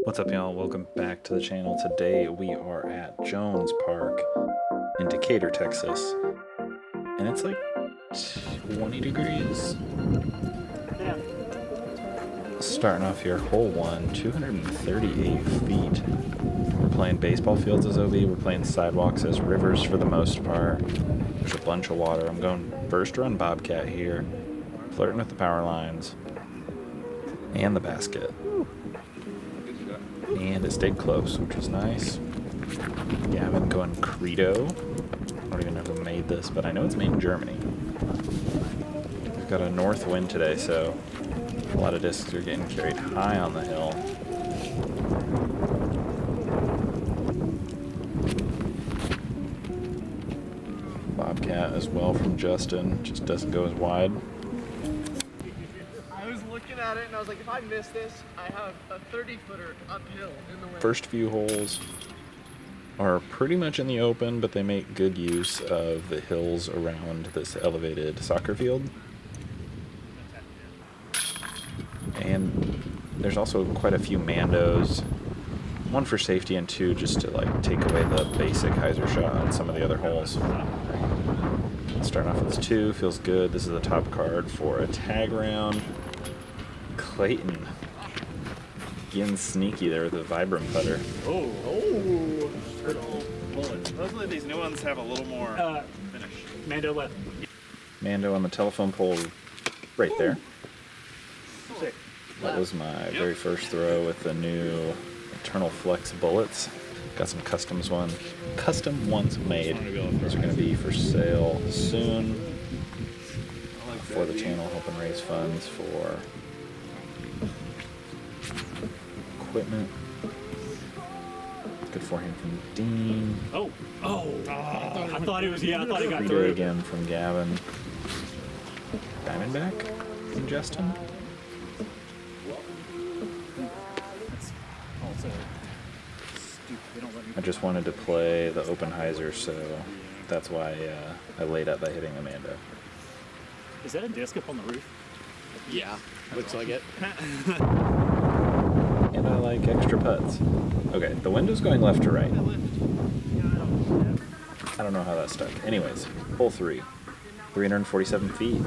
What's up, y'all? Welcome back to the channel. Today we are at Jones Park in Decatur, Texas, and it's like 20 degrees. Starting off here, hole 1, 238 feet. We're playing baseball fields as OB. We're playing sidewalks as rivers for the most part. There's a bunch of water. I'm going first run Bobcat here, flirting with the power lines and the basket. And it stayed close, which was nice. Gavin going Credo. I don't even know who made this, but I know it's made in Germany. We've got a north wind today, so a lot of discs are getting carried high on the hill. Bobcat as well from Justin, just doesn't go as wide. I was looking at it and I was like, if I miss this, I have a 30-footer uphill in the wind. First few holes are pretty much in the open, but they make good use of the hills around this elevated soccer field. And there's also quite a few Mandos, one for safety and two just to like take away the basic hyzer shot on some of the other holes. Starting off with this 2, feels good. This is the top card for a tag round. Clayton getting sneaky there with the Vibram putter. Oh. Hopefully these new ones have a little more finish. Mando left. Mando on the telephone pole right there. Sick. That was my very first throw with the new Eternal Flex bullets. Got some custom ones made. Those are going to be for sale soon for the channel, helping raise funds for equipment. Good forehand from Dean. I thought it was, I thought it got Redo through. again from Gavin. Diamondback from Justin. I just wanted to play the open hyzer, so that's why I laid out by hitting the Mando. Is that a disc up on the roof? Yeah, looks like it. And I like extra putts. Okay, the window's going left to right. I don't know how that stuck. Anyways, hole 3, 347 feet.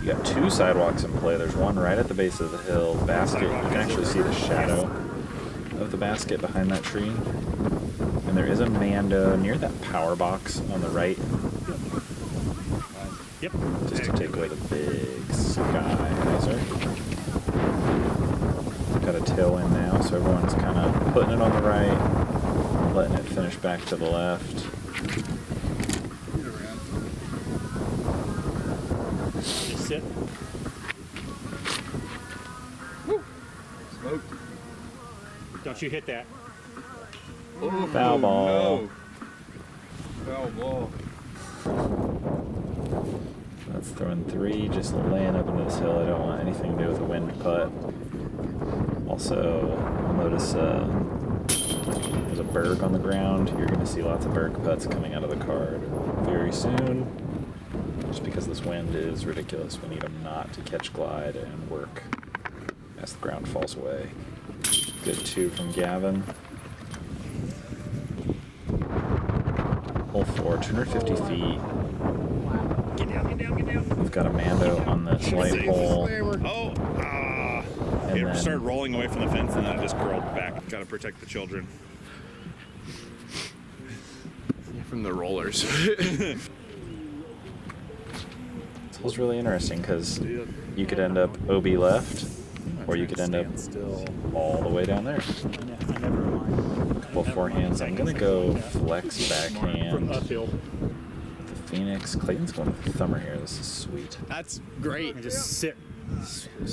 You got 2 sidewalks in play. There's one right at the base of the hill. Basket, you can actually see the shadow of the basket behind that tree. And there is a Mando near that power box on the right. Yep. Just to take away the big sky hyzer. Got a tailwind now, so everyone's kind of putting it on the right, letting it finish back to the left. Just sit. Smoked. Don't you hit that. Oh, Foul ball. No. Foul ball. That's throwing 3, just laying up into this hill. I don't want anything to do with a wind putt. Also, you'll notice there's a berg on the ground. You're going to see lots of berg putts coming out of the card very soon. Just because this wind is ridiculous. We need them not to catch glide and work as the ground falls away. Good 2 from Gavin. Hole 4, 250 feet. Get down. We've got a Mando on this light hole. It started rolling away from the fence and then it just curled back. Gotta protect the children. From the rollers. This was really interesting because you could end up OB left, or you could end up all the way down there. I never mind. Couple forehands. I'm gonna go flex backhand. From uphill. The Phoenix. Clayton's going with the thumber here. This is sweet. That's great. And just sit.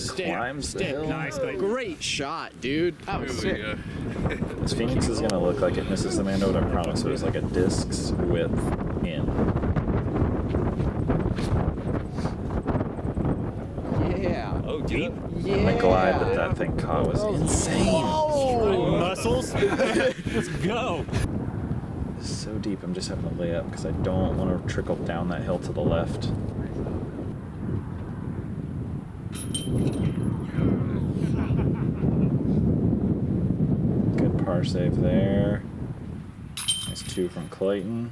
Climbs the hill. Nice, Clayton. Great shot, dude. That was sick. This Phoenix is gonna look like it misses the Mando, but I promise it was like a disc's width in. Yeah. Oh, deep. Yeah. The glide that thing caught was insane. Muscles. Let's go. It's so deep. I'm just having to lay up because I don't want to trickle down that hill to the left. par save there. Nice 2 from Clayton.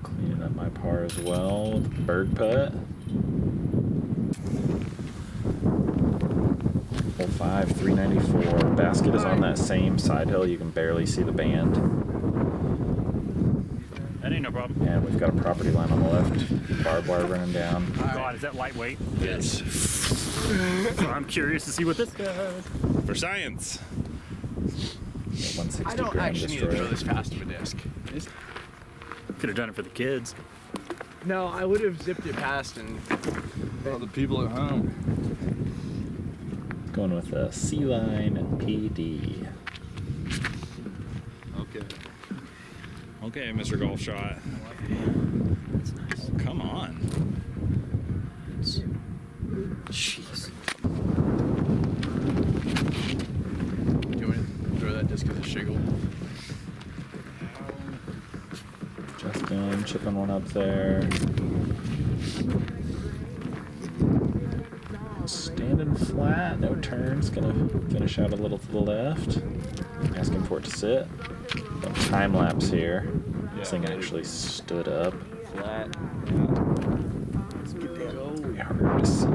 Cleaning up my par as well with the bird putt. Hole 5, 394. Basket is on that same side hill. You can barely see the band. That ain't no problem. And we've got a property line on the left. Barbed wire running down. God, is that lightweight? Yes. So I'm curious to see what this does. For science. 160 I don't gram actually need to throw destroyer. this past of a disc. Could have done it for the kids. No, I would have zipped it past and. All the people at home. Going with a Sea Line PD. Okay. Okay, Mr. Golf Shot. Oh, come on. Jeez. Do you want to throw that disc as a shiggle? Justin chipping one up there. Standing flat, no turns. Gonna finish out a little to the left. Asking for it to sit. Got time lapse here. This thing actually stood up. Flat. Very hard to see.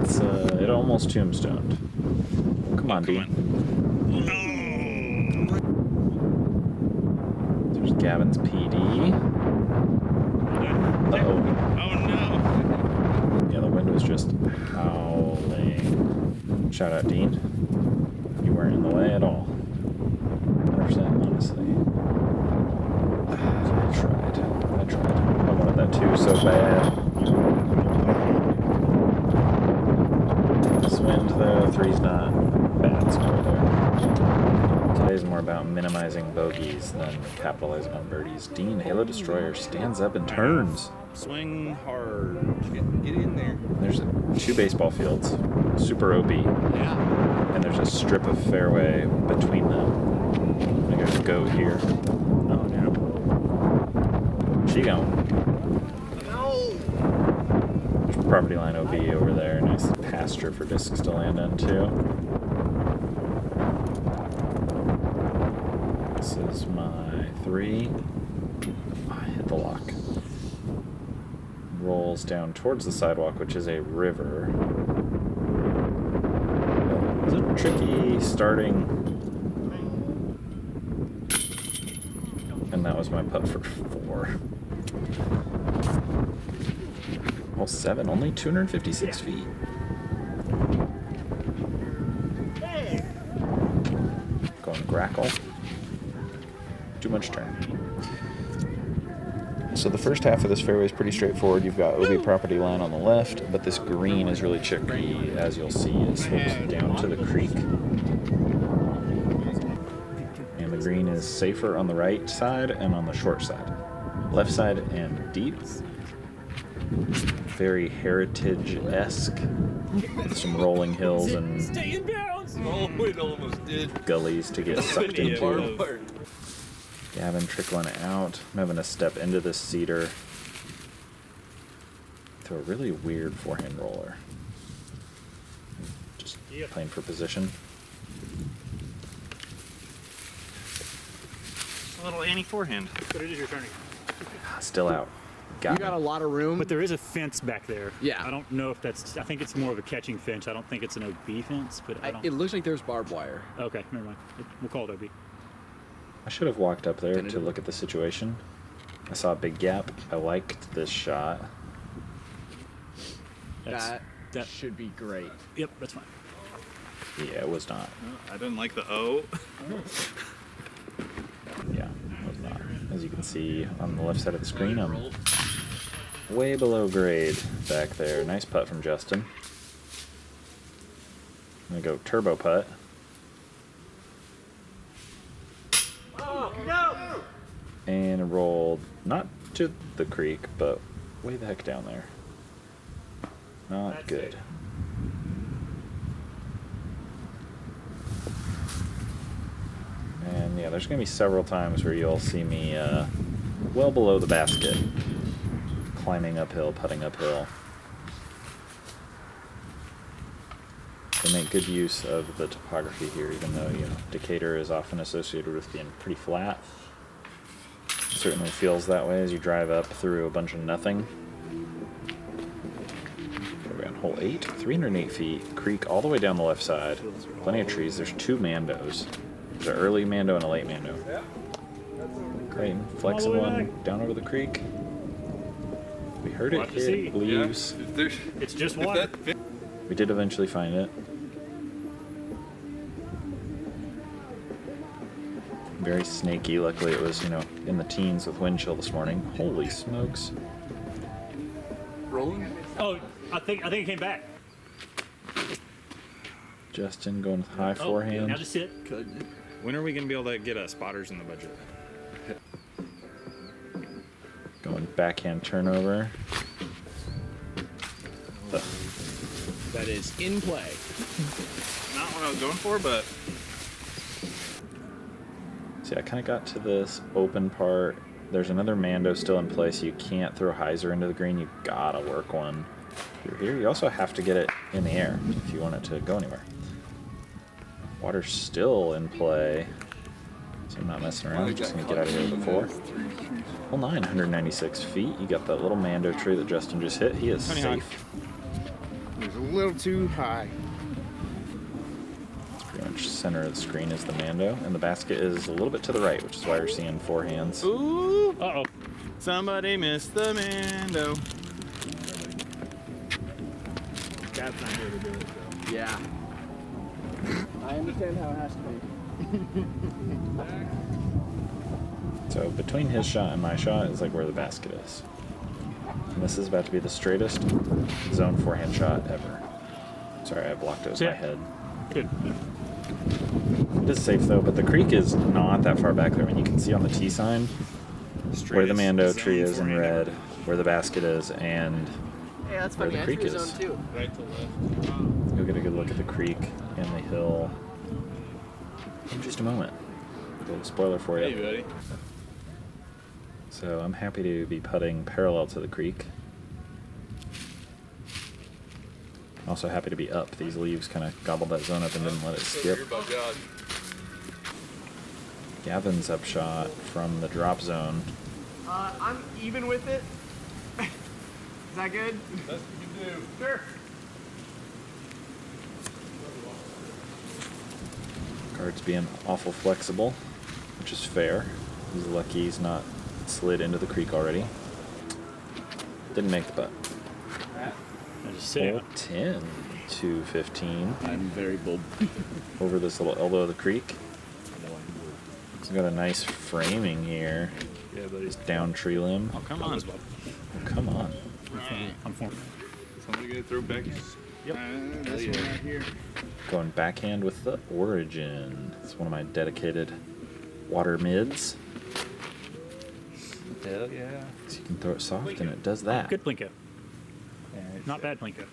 It's it almost tombstoned. Come on, Dean. There's Gavin's PD. Uh-oh. Oh no. Yeah, the wind was just howling. Shout out, Dean. You weren't in the way at all. 100%, honestly. I tried. I wanted that too so bad. This wind, though, 3's not bad score there. Today's more about minimizing bogeys than capitalizing on birdies. Dean, Halo Destroyer, stands up and turns. Swing hard. Get in there. There's 2 baseball fields, super OB, Yeah. and there's a strip of fairway between them. There's a goat here. Oh no. She going. No! There's property line OB over there. Nice pasture for discs to land on too. This is my 3. I hit the lock. Rolls down towards the sidewalk, which is a river. It was a tricky starting, and that was my putt for 4. Hole 7, only 256 feet. Going grackle. Too much turn. So the first half of this fairway is pretty straightforward. You've got OB property line on the left, but this green is really tricky. As you'll see, it slopes down to the creek. And the green is safer on the right side and on the short side. Left side and deep. Very heritage-esque. Some rolling hills and Oh, it almost did. gullies to get sucked into. Hard. Gavin trickling out. I'm having to step into this cedar. Throw a really weird forehand roller. Just playing for position. A little Annie forehand. But it is your turn. Still out. You Got got a me. lot of room. But there is a fence back there. Yeah. I don't know if that's. I think it's more of a catching fence. I don't think it's an OB fence, but I don't. It looks like there's barbed wire. Okay, never mind. We'll call it OB. I should have walked up there to look at the situation. I saw a big gap. I liked this shot. That should be great. Yep, that's fine. Yeah, it was not. I didn't like the O. Yeah, it was not. As you can see on the left side of the screen, I'm way below grade back there. Nice putt from Justin. I'm gonna go turbo putt. And it rolled not to the creek, but way the heck down there. Not That's good. it. And yeah, there's gonna be several times where you'll see me well below the basket, climbing uphill, putting uphill. They make good use of the topography here, even though, you know, Decatur is often associated with being pretty flat. It certainly feels that way as you drive up through a bunch of nothing. We're on hole 8, 308 feet, creek all the way down the left side. Plenty of trees. There's 2 mandos. There's an early mando and a late mando. Clayton, flexing one down over the creek. We heard it to see. hit leaves. Yeah. It's just water. We did eventually find it. Very snaky. Luckily it was, you know, in the teens with wind chill this morning. Holy smokes. Rolling? Oh, I think it came back. Justin going with high Now forehand. just sit. When are we going to be able to get spotters in the budget? Going backhand turnover. That is in play. Not what I was going for, but See, I kind of got to this open part. There's another mando still in place. You can't throw hyzer into the green. You gotta work one through here. You also have to get it in the air if you want it to go anywhere. Water's still in play, so I'm not messing around. I'm just gonna get out of here with a 4. Well, 996 feet. You got that little mando tree that Justin just hit. He is Tony Hawk. safe. It's a little too high. Pretty much center of the screen is the mando, and the basket is a little bit to the right, which is why you're seeing 4 hands. ooh, Uh-oh. somebody missed the mando. That's not here to do it, though. Yeah. I understand how it has to be. So between his shot and my shot is like where the basket is. And this is about to be the straightest zone forehand shot ever. Sorry, I blocked it with my head. Good. It is safe though, but the creek is not that far back there. I mean, you can see on the T sign where the Straightest mando zone tree is in forehand red, ever. where the basket is, and Hey, that's Where funny. the I creek threw is. zone 2. Right to left. you'll get a good look at the creek and the hill in just a moment. A little spoiler for you. Hey, buddy. So I'm happy to be putting parallel to the creek. Also happy to be up. These leaves kind of gobbled that zone up and didn't let it skip. Here by God. Gavin's upshot from the drop zone. I'm even with it. Is that good? That's what you do. Sure. Guard's being awful flexible, which is fair. He's lucky he's not slid into the creek already. Didn't make the putt. I just sit. Hole 10 to 15 I'm very bold. over this little elbow of the creek. He's got a nice framing here. Yeah, buddy. This down tree limb. Oh, come on. Oh, come on. I'm for Somebody gonna throw back? Yep. This one right here. Going backhand with the Origin. It's one of my dedicated water mids. Hell yeah. So you can throw it soft and it does that. Good plinko. Not bad plinko.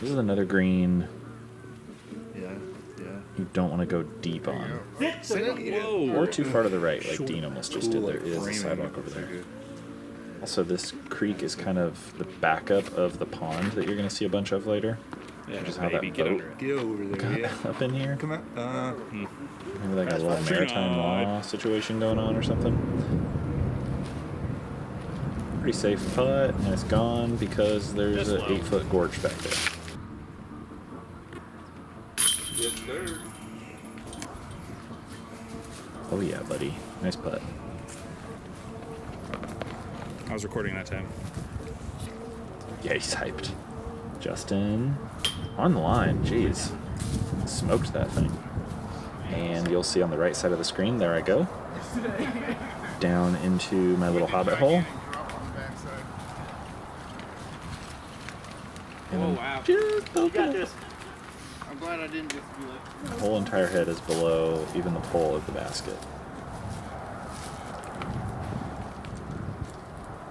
This is another green Yeah, yeah. you don't want to go deep on. Whoa. Or too far to the right, like Sure. Dean almost just did. There is a sidewalk over there. Also, this creek is kind of the backup of the pond that you're going to see a bunch of later. Yeah, Which is just how that baby, get boat under it. Get over there, yeah. up in here. Come on. Maybe they got a little fine. maritime law situation going on or something. Pretty safe putt, and it's gone because there's an 8-foot gorge back there. Yes, sir. Oh yeah, buddy. Nice putt. I was recording that time. Yeah, he's hyped. Justin on the line. Jeez. Smoked that thing. And you'll see on the right side of the screen, there I go. Down into my little hobbit hole. And Oh, then wow. just You got this. I'm glad I didn't just do it. the whole entire head is below even the pole of the basket.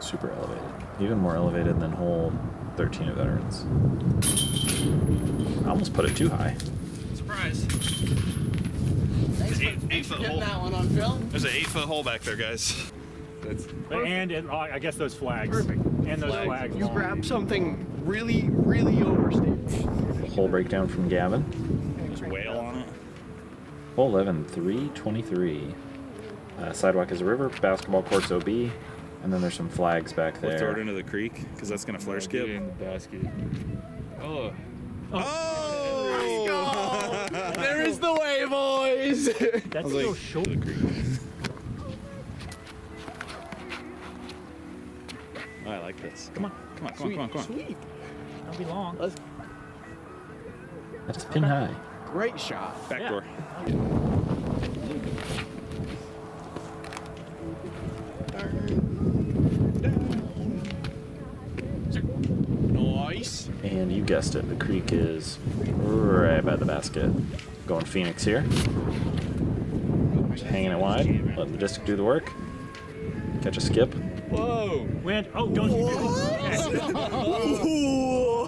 Super elevated. Even more elevated than hole 13 of Veterans. I almost put it too high. Surprise. Thanks for 8 foot getting hole. that one on film. There's an 8-foot hole back there, guys. I guess those flags. Perfect. And those flags. You grab something really, really overstable. Hole breakdown from Gavin. There's whale on it. Hole 11, 323. Sidewalk is a river, basketball court's OB, and then there's some flags back there. We'll throw it into the creek, because that's going to flare skip. In the basket. Oh. Oh! There is the way, boys! That's so short. Oh, I like this. Come on. Come on. Sweet. Don't be long. That is pin high. Great shot. Back door. Nice. And you guessed it, the creek is right by the basket. Going Phoenix here. Just hanging it wide, letting the disc do the work. Catch a skip. Whoa! Wind. Oh, don't you do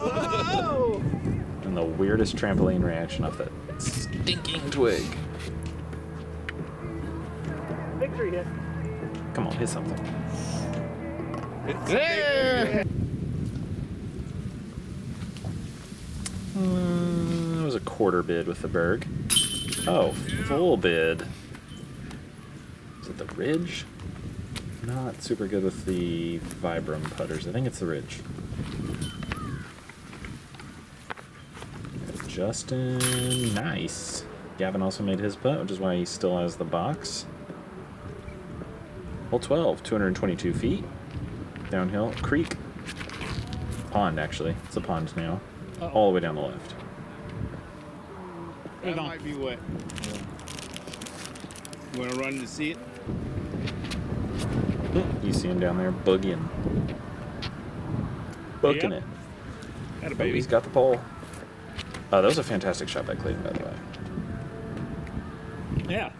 Whoa! And the weirdest trampoline reaction off that stinking twig. Victory hit. Come on, hit something. There! It was a quarter bid with the Berg. Oh, full bid. Is it the Ridge? Not super good with the Vibram putters. I think it's the Ridge. Justin, nice. Gavin also made his putt, which is why he still has the box. Hole 12, 222 feet. Downhill, creek. Pond, actually. It's a pond now. All the way down the left. That might be wet. You want to run to see it? You see him down there boogieing. Booking Yep. it. Had a Oh, baby. he's got the pole. That was a fantastic shot by Clayton, by the way. Yeah.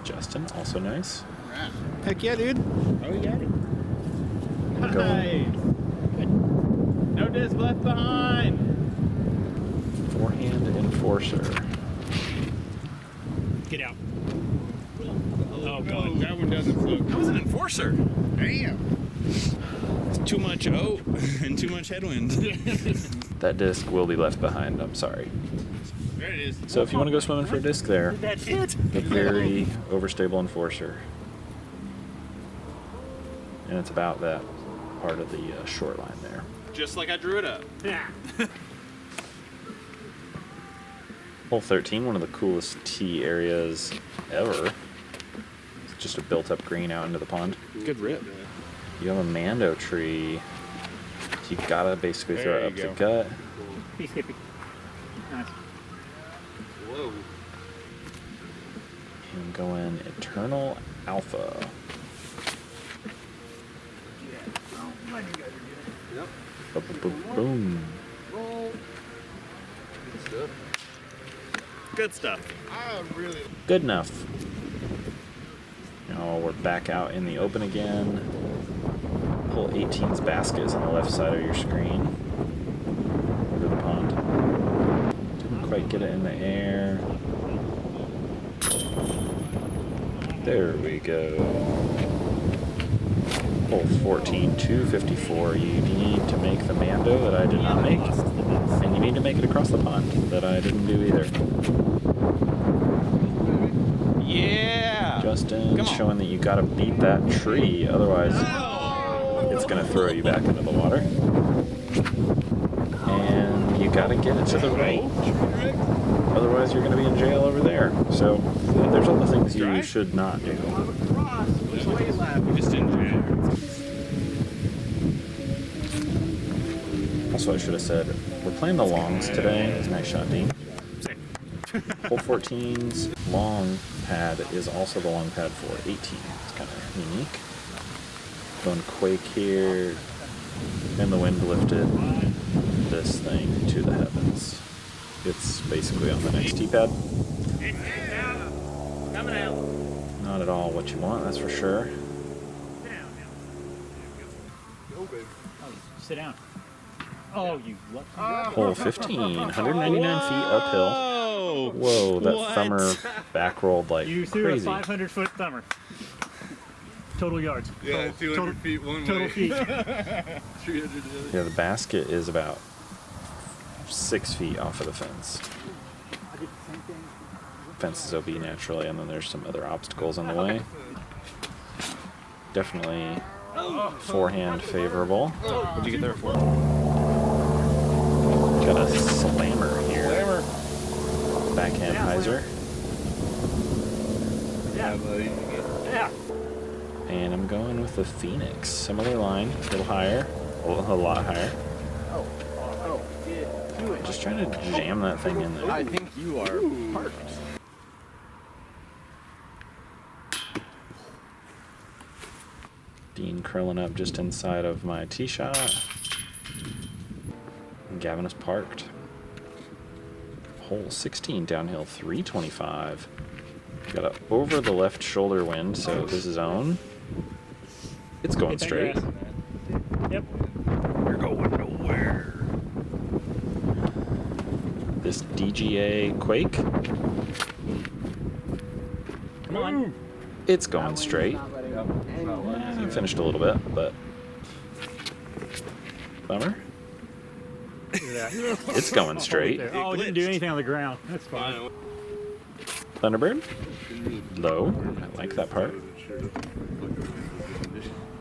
Justin, also nice. Heck yeah, dude. Oh, you got it. Going No disc left behind. forehand enforcer. Get out. Oh, God. That one doesn't float. That was an enforcer. Damn. Too much oat and too much headwind. That disc will be left behind, I'm sorry. There it is. So if you want to go swimming for a disc there, That's it. the very overstable enforcer. And it's about that part of the short line there. Just like I drew it up. Yeah. Hole 13, one of the coolest tee areas ever. It's just a built-up green out into the pond. Good rip. You have a Mando tree. You gotta basically throw it There up you the go. gut. Be skippy. Nice. Whoa. And go in Eternal Alpha. Boom. Good stuff. Good enough. Now we're back out in the open again. Hole 18's basket is on the left side of your screen. Over the pond. Didn't quite get it in the air. There we go. Hole 14, 254. You need to make the Mando that I did not make. And you need to make it across the pond that I didn't do either. Yeah! Justin showing that you gotta beat that tree, otherwise it's gonna throw you back into the water. And you gotta get it to the right. Otherwise you're gonna be in jail over there. So there's all the things you should not do. We just didn't jam. Also, I should have said, we're playing the longs today. Nice shot, Dean. Hole 14's long pad is also the long pad for 18. It's kind of unique. Going Quake here, and the wind lifted this thing to the heavens. It's basically on the next tee pad. Coming out. Not at all what you want, that's for sure. Sit down. Oh, you lucky. Hole 15, 199 feet uphill. Oh! Whoa, that What? thumber back rolled like You threw crazy. a 500-foot thumber. Total yards. Yeah, total, 200 feet one total way. feet. 300 the other. Yeah, the basket is about 6 feet off of the fence. Fence is OB naturally, and then there's some other obstacles in the way. Definitely forehand favorable. What'd you get there for? Got a slammer here. Backhand hyzer. Yeah, buddy. Yeah. And I'm going with the Phoenix. Similar line, a little higher, a lot higher. Oh, yeah. Do it. Just trying to jam that thing in there. I think you are parked. Dean curling up just inside of my tee shot. And Gavin is parked. Hole 16 downhill 325. Got a over the left shoulder wind, so this is on. It's going Hit that straight. grass. Yep. You're going nowhere. This DGA Quake. Come on. It's going straight. Yeah, finished a little bit, but bummer. Look at that. It's going straight. Oh, it didn't do anything on the ground. That's fine. Thunderbird. Low. I like that part.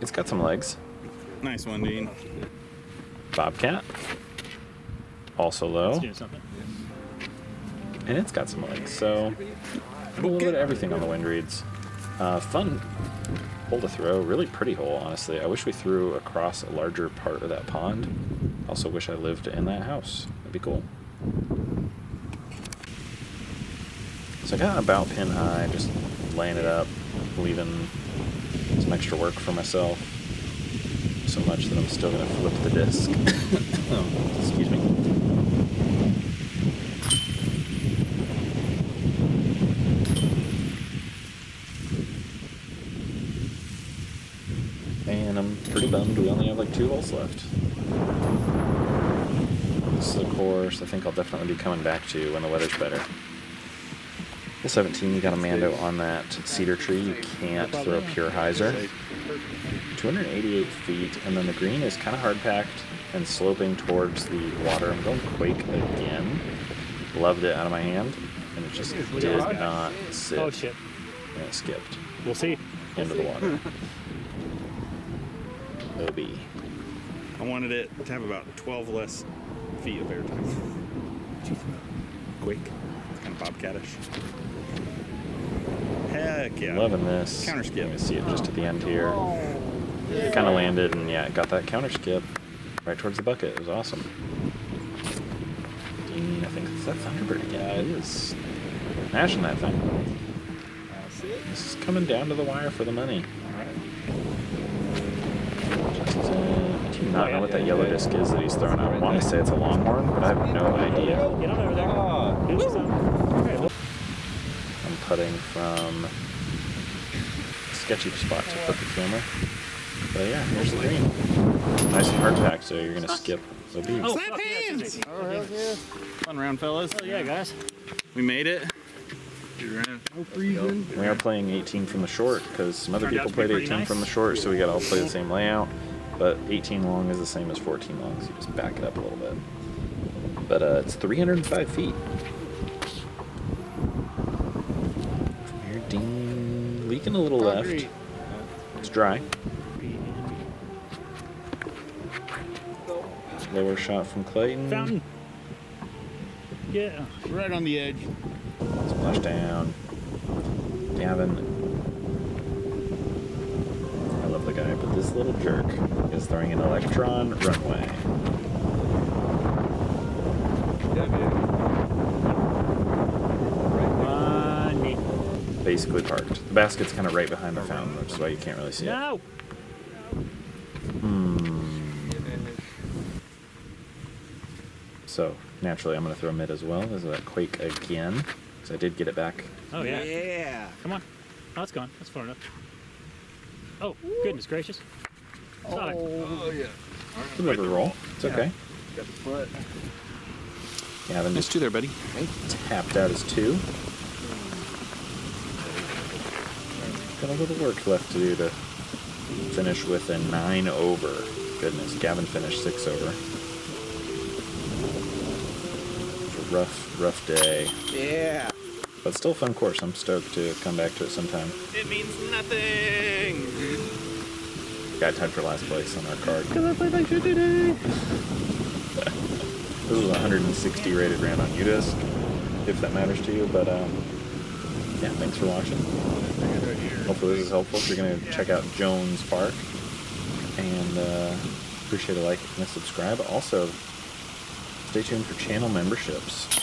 It's got some legs. Nice one, Dean. Bobcat. Also low. It's doing something. And it's got some legs, so a little bit of everything on the wind reads. Fun hole to throw, really pretty hole, honestly. I wish we threw across a larger part of that pond. Also wish I lived in that house. That'd be cool. So I got about pin high, just laying it up, leaving some extra work for myself. So much that I'm still gonna flip the disc. Oh, excuse me. And I'm pretty bummed we only have like 2 holes left. This is a course I think I'll definitely be coming back to when the weather's better. The 17, you got a Mando on that cedar tree. You can't throw a pure hyzer. 288 feet, and then the green is kind of hard packed and sloping towards the water. I'm going Quake again. Loved it out of my hand, and it just did not sit. Oh, shit. And it skipped We'll see. into the water. OB. I wanted it to have about 12 less feet of airtime. Quick. It's kind of bobcatish. Heck yeah. Loving this. Counter skip. You can see it just at the end here. It kind of landed, and yeah, it got that counter skip right towards the bucket. It was awesome. Dean, I think it's that Thunderbird again. Yeah, it is. Mashing that thing. This is coming down to the wire for the money. Just, I do not know what that yellow disc is that he's throwing out. I want to say it's a longhorn, but I have no idea. Get on over there. Do something. I'm putting from a sketchy spot to put the camera. But yeah, here's the green. Nice and hard packed, so you're going to skip the beat. Oh, Slap fuck yeah, hands! it's easy. Fun round, fellas. Oh, yeah, guys. We made it. We are playing 18 from the short because some other Turned out people to be played pretty 18 nice. from the short, so we got to all play the same layout. But 18 long is the same as 14 long, so you just back it up a little bit. But it's 305 feet. From here, Dean leaking a little left. It's dry. Lower shot from Clayton. Fountain. Yeah. Right on the edge. Splash down. Gavin. I love the guy, but this little jerk is throwing an electron runway. Run me. Basically parked. The basket's kind of right behind the fountain, which is why you can't really see it. No. So, naturally, I'm going to throw mid as well. This is that Quake again, because I did get it back. Oh, yeah. Yeah. Come on. Oh, it's gone. That's far enough. Oh, goodness gracious. Sonic. Oh, yeah. It's a river roll. It's okay. Got the foot. Gavin Nice just two there, buddy. tapped out his 2. Got a little work left to do to Finished with a 9 over. Goodness, Gavin finished 6 over. It was a rough day. Yeah. But still a fun course. I'm stoked to come back to it sometime. It means nothing. Got tied for last place on our card. Because I played like shit today. This was a 160 rated round on UDisc, if that matters to you. But yeah, thanks for watching. Hopefully this is helpful. If you're going to check out Jones Park, and appreciate a like and a subscribe. Also, stay tuned for channel memberships.